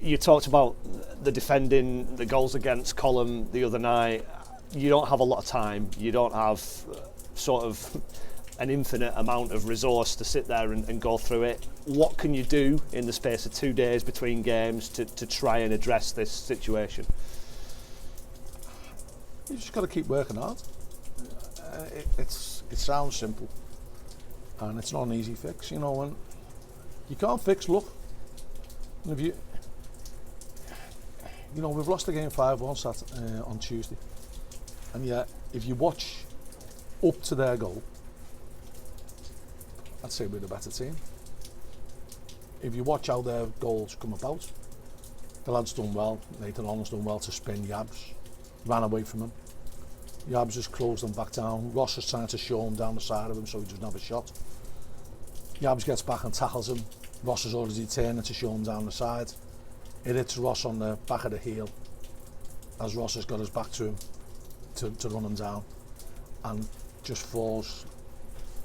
You talked about the defending, the goals against Colum the other night. You don't have a lot of time. You don't have sort of an infinite amount of resource to sit there and go through it. What can you do in the space of 2 days between games to try and address this situation? You just got to keep working hard. It sounds simple, and it's not an easy fix, you know. And you can't fix luck. And if you know, we've lost the game 5-1 on Tuesday, and yet if you watch up to their goal, I'd say we're the better team. If you watch how their goals come about, the lad's done well. Nathan Holland's done well to spin Yabs, ran away from him. Yabs has closed them back down. Ross is trying to show him down the side of him so he doesn't have a shot. Yabs gets back and tackles him. Ross is already turning to show him down the side. It hits Ross on the back of the heel as Ross has got his back to him to run him down, and just falls.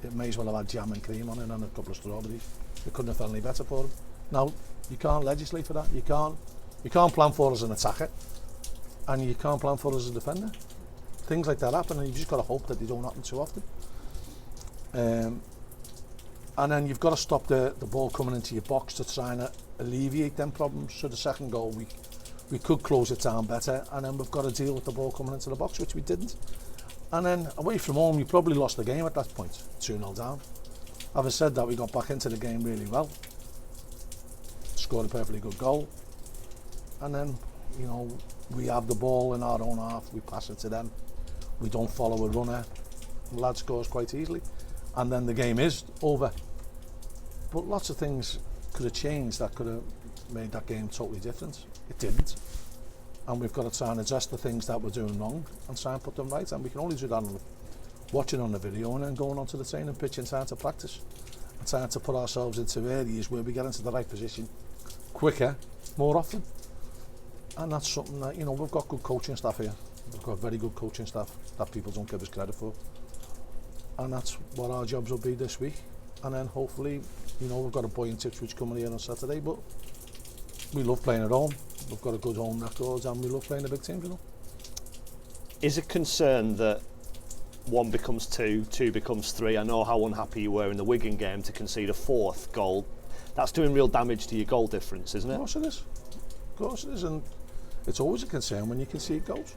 It may as well have had jam and cream on it and a couple of strawberries. It couldn't have felt any better for him. Now, you can't legislate for that. You can't plan for us as an attacker, and you can't plan for us as a defender. Things like that happen, and you've just got to hope that they don't happen too often. And then you've got to stop the ball coming into your box to try and alleviate them problems. So the second goal, we could close it down better, and then we've got to deal with the ball coming into the box, which we didn't. And then away from home, you probably lost the game at that point, 2-0 down. Having said that, we got back into the game really well, scored a perfectly good goal, and then, you know, we have the ball in our own half, we pass it to them, we don't follow a runner, the lad scores quite easily, and then the game is over. But lots of things could have changed that could have made that game totally different. It didn't, and we've got to try and adjust the things that we're doing wrong and try and put them right, and we can only do that watching on the video and then going onto the training pitch and trying to practice and trying to put ourselves into areas where we get into the right position quicker, more often. And that's something that, you know, we've got good coaching staff here. We've got very good coaching staff that people don't give us credit for, and that's what our jobs will be this week. And then hopefully, you know, we've got a boy in Ipswich coming here on Saturday, but we love playing at home. We've got a good home record and we love playing the big teams, you know. Is it concern that 1 becomes 2, 2 becomes 3? I know how unhappy you were in the Wigan game to concede a 4th goal. That's doing real damage to your goal difference, isn't it? Of course it is. Of course it is, and it's always a concern when you concede goals.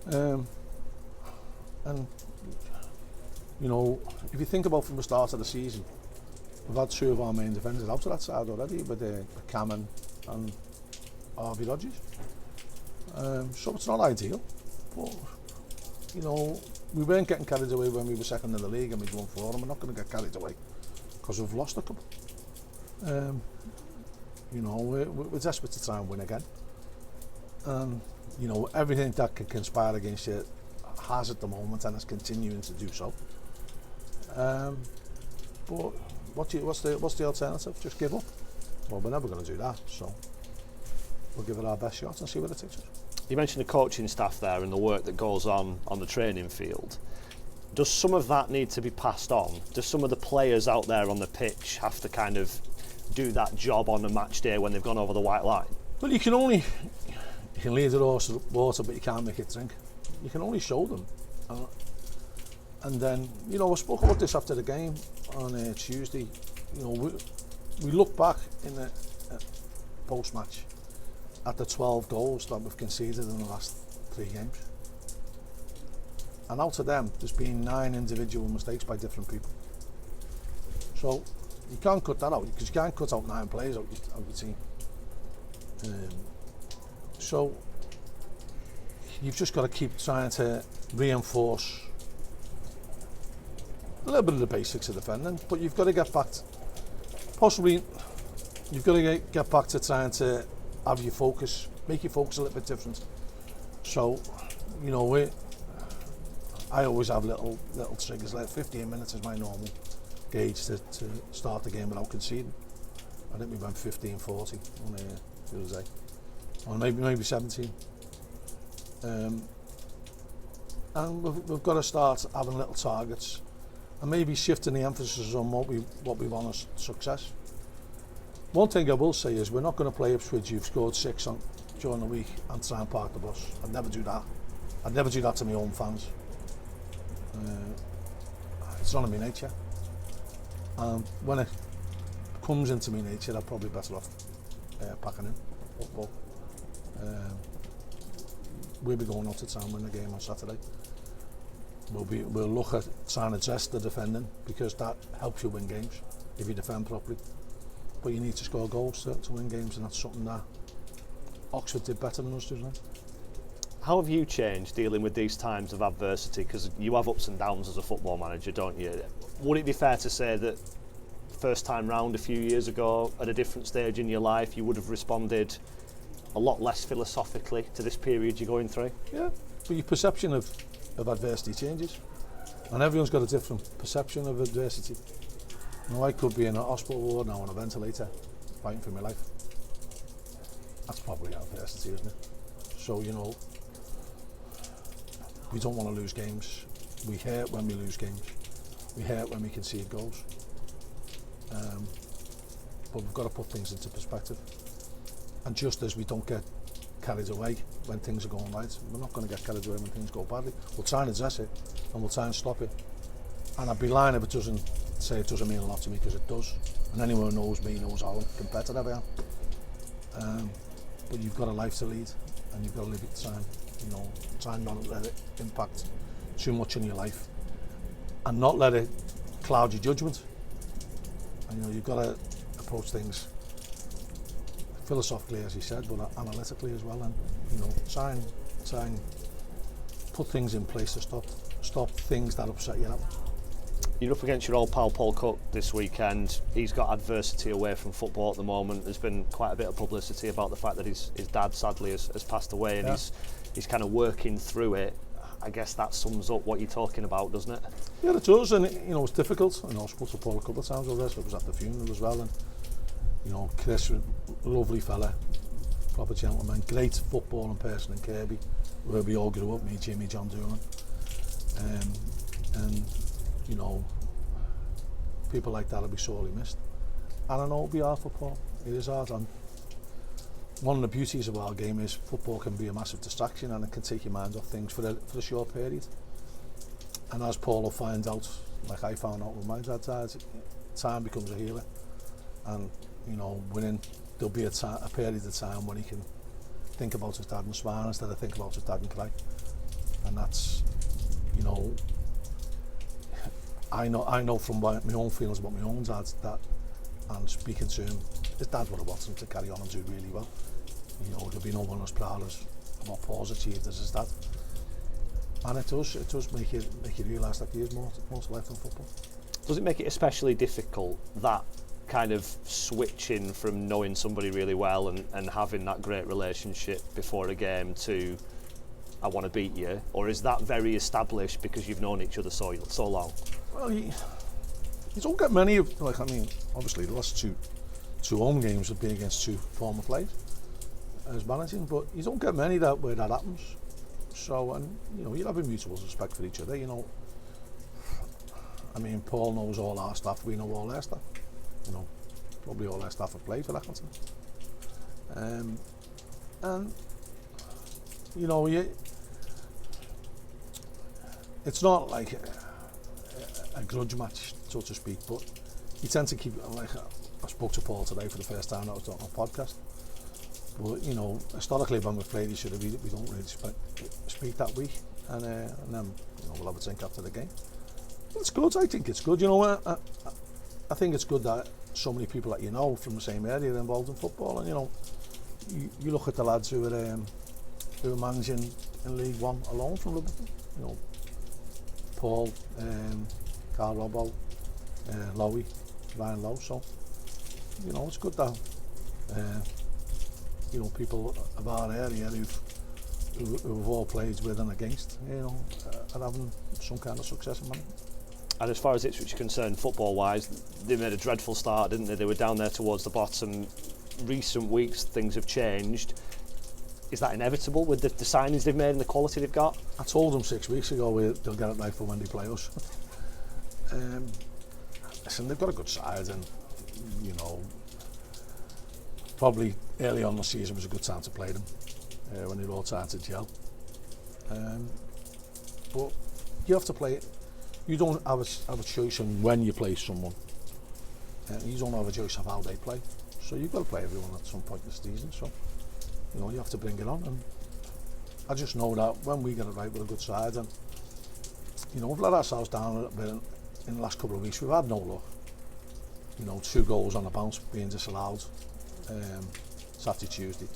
And you know, if you think about from the start of the season, we've had 2 of our main defenders out of that side already, with Cameron and Harvey Rodgers. So it's not ideal, but you know, we weren't getting carried away when we were second in the league and we'd won 4, and we're not going to get carried away because we've lost a couple. You know, we're desperate to try and win again. You know, everything that can conspire against you has at the moment, and is continuing to do so. But what's the alternative? Just give up? Well, we're never going to do that, so we'll give it our best shot and see where it takes us. You mentioned the coaching staff there and the work that goes on the training field. Does some of that need to be passed on? Do some of the players out there on the pitch have to kind of do that job on a match day when they've gone over the white line? Well, you can lead the horse to water, but you can't make it drink. You can only show them. And then, you know, I spoke about this after the game on Tuesday. You know, we look back in the post-match at the 12 goals that we've conceded in the last 3 games. And out of them, there's been 9 individual mistakes by different people. So you can't cut that out, because you can't cut out 9 players out your team. So you've just got to keep trying to reinforce a little bit of the basics of defending, but you've got to get back get back to trying to have your focus, make your focus a little bit different. So, you know, I always have little triggers, like 15 minutes is my normal gauge to start the game without conceding. I think we went 15-40 on the other day, or maybe 17. And we've got to start having little targets and maybe shifting the emphasis on what we want as success. One thing I will say is we're not going to play Ipswich, you've scored 6 during the week and try and park the bus. I'd never do that. I'd never do that to my own fans. It's not in my nature. And when it comes into my nature, I'm probably better off packing in football. We'll be going out to town win the game on Saturday. We'll look at trying to address the defending, because that helps you win games if you defend properly. But you need to score goals to win games, and that's something that Oxford did better than us, didn't they? How have you changed dealing with these times of adversity? Because you have ups and downs as a football manager, don't you? Would it be fair to say that first time round a few years ago, at a different stage in your life, you would have responded a lot less philosophically to this period you're going through? Yeah, but your perception of adversity changes, and everyone's got a different perception of adversity. You know, I could be in a hospital ward now on a ventilator, fighting for my life. That's probably adversity, isn't it? So, you know, we don't want to lose games. We hurt when we lose games. We hurt when we concede goals. But we've got to put things into perspective. And just as we don't get carried away when things are going right, we're not going to get carried away when things go badly. We'll try and address it, and we'll try and stop it. And I'd be lying if it doesn't say it doesn't mean a lot to me, because it does. And anyone who knows me knows how competitive I am. But you've got a life to lead, and you've got to live it time. You know, try and not let it impact too much in your life, and not let it cloud your judgment. And, you know, you've got to approach things philosophically, as you said, but analytically as well, and, you know, try and put things in place to stop things that upset you. You're up against your old pal Paul Cook this weekend. He's got adversity away from football at the moment. There's been quite a bit of publicity about the fact that his dad sadly has passed away, and he's kind of working through it. I guess that sums up what you're talking about, doesn't it? Yeah, it does, and you know, it's difficult. I know I spoke to Paul a couple of times over this. I was at the funeral as well, and you know, Chris, lovely fella, proper gentleman, great footballing person in Kirby, where we all grew up, me, Jimmy, John Doolan. And you know, people like that will be sorely missed. And I know it'll be hard for Paul. It is hard. And one of the beauties of our game is football can be a massive distraction, and it can take your mind off things for a short period. And as Paul will find out, like I found out with my dad died, time becomes a healer. And you know, there'll be a period of time when he can think about his dad and smile instead of think about his dad and cry. And that's, you know, I know from my own feelings about my own dad that, and speaking to him, his dad would have wanted him to carry on and do really well. You know, there'll be no one as proud as what Paul's achieved as his dad. And it does make you realise that he is more to life than football. Does it make it especially difficult, that kind of switching from knowing somebody really well and having that great relationship before a game to I want to beat you, or is that very established because you've known each other so long? Well, you don't get many of, like, I mean, obviously the last two home games have been against two former players as managing, but you don't get many where that happens. So, and you know, you have a mutual respect for each other. You know, I mean, Paul knows all our staff, we know all their staff. You know, probably all their staff have played for Accrington. And you know, it's not like a grudge match, so to speak, but you tend to keep, like, I spoke to Paul today for the first time, I was on a podcast, but you know, historically when we've played each other, we don't really speak that week, and then, you know, we'll have a drink after the game. It's good, I think it's good, you know. I think it's good that so many people that you know from the same area are involved in football, and you know, you look at the lads who are managing in League One alone from Liverpool, you know, Paul, Carl Robbo, Lowy, Ryan Lowe. So, you know, it's good that you know, people of our area who've all played with and against, you know, are having some kind of success in management. And as far as Ipswich is concerned, football-wise, they made a dreadful start, didn't they? They were down there towards the bottom. Recent weeks, things have changed. Is that inevitable with the signings they've made and the quality they've got? I told them 6 weeks ago they'll get it right for when they play us. Listen, they've got a good side, and you know, probably early on in the season was a good time to play them when they're all starting to gel. But you have to play it. You don't have a choice on when you play someone. You don't have a choice of how they play. So you've got to play everyone at some point this season. So, you know, you have to bring it on. And I just know that when we get it right with a good side, and, you know, we've let ourselves down a little bit in the last couple of weeks. We've had no luck. You know, 2 goals on the bounce being disallowed Saturday, Tuesday,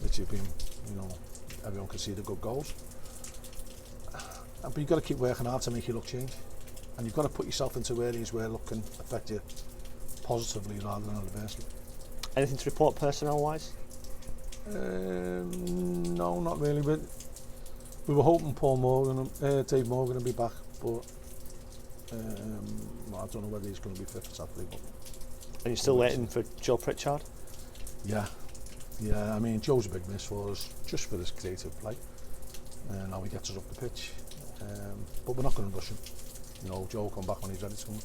which have been, you know, everyone can see the good goals. But you've got to keep working hard to make your luck change. And you've got to put yourself into areas where luck can affect you positively rather than adversely. Anything to report personnel-wise? No, not really. But we were hoping Dave Morgan would be back, but well, I don't know whether he's going to be fit for Saturday. But and you're still waiting for Joe Pritchard? Yeah. I mean, Joe's a big miss for us, just for his creative play. Now he gets us up the pitch. But we're not going to rush him. You know, Joe will come back when he's ready to come.